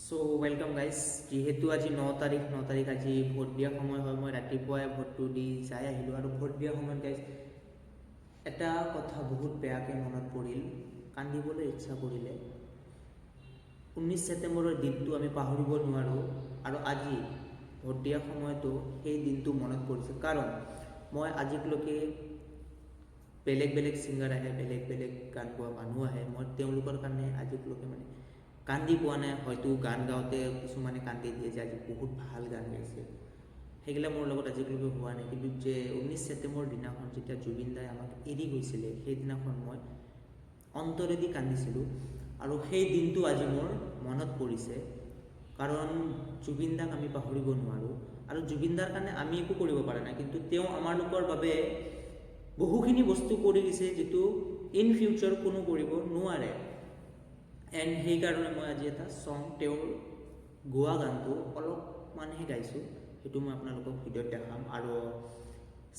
So welcome guys, যিহেতু আজি 9 তাৰিখ আজি ভোট দিয়া সময় হয়। মই ৰাতিপুৱাই ভোটটো দি যাই আহিলোঁ আৰু ভোট দিয়া সময়ত গাইজ এটা কথা বহুত বেয়াকৈ মনত পৰিল, কান্দিবলৈ ইচ্ছা কৰিলে। 19 ছেপ্টেম্বৰৰ দিনটো আমি পাহৰিব নোৱাৰোঁ আৰু আজি ভোট দিয়া সময়তো সেই দিনটো মনত পৰিছে। কাৰণ মই আজিলৈকে বেলেগ বেলেগ ছিংগাৰ আহে, বেলেগ বেলেগ গান গোৱা মানুহ আহে, মই তেওঁলোকৰ কাৰণে আজিলৈকে কান্দি পোৱা নাই। হয়তো গান গাওঁতে কিছুমানে কান্দি দিয়ে যে আজি বহুত ভাল গান গাইছে, সেইগিলা মোৰ লগত আজিলৈকে হোৱা নাই। কিন্তু যে 19 ছেপ্টেম্বৰ দিনাখন যেতিয়া জুবিন দাই আমাক এৰি গৈছিলে, সেইদিনাখন মই অন্তৰেদি কান্দিছিলোঁ আৰু সেই দিনটো আজি মোৰ মনত পৰিছে। কাৰণ জুবিন দাক আমি পাহৰিব নোৱাৰোঁ আৰু জুবিন দাৰ কাৰণে আমি একো কৰিব পৰা নাই, কিন্তু তেওঁ আমালোকৰ বাবে বহুখিনি বস্তু কৰি দিছে যিটো ইন ফিউচাৰ কোনো কৰিব নোৱাৰে। এণ্ড সেইকাৰণে মই আজি এটা ছং, তেওঁৰ গোৱা গানটো অলপমানহে গাইছোঁ, সেইটো মই আপোনালোকক ভিডিঅ'ত দেখাম আৰু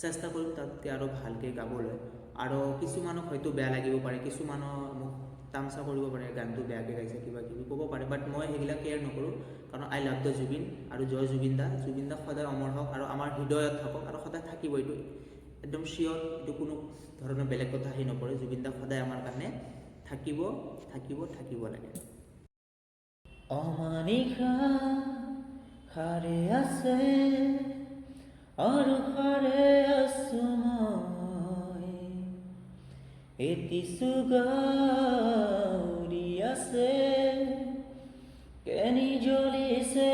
চেষ্টা কৰিম তাতকৈ আৰু ভালকৈ গাবলৈ। আৰু কিছুমানক হয়তো বেয়া লাগিব পাৰে, কিছুমানৰ মোক তামচা কৰিব পাৰে, গানটো বেয়াকৈ গাইছে, কিবা কিবি ক'ব পাৰে, বাট মই সেইবিলাক কেয়াৰ নকৰোঁ। কাৰণ আই লাভ দ্য জুবিন আৰু জয় জুবিন দা। জুবিন দা সদায় অমৰ হওক আৰু আমাৰ হৃদয়ত থাকক আৰু সদায় থাকিব, এইটো একদম চিয়'ৰ, এইটো কোনো ধৰণৰ বেলেগ কথা আহি নপৰে। জুবিন দা সদায় আমাৰ কাৰণে থাকিব থাকিব থাকিব লাগে। অমানিশা সাৰে আছে আৰু সাৰে আছো মই, এটি চুগাউৰি আছে কেনি জ্বলিছে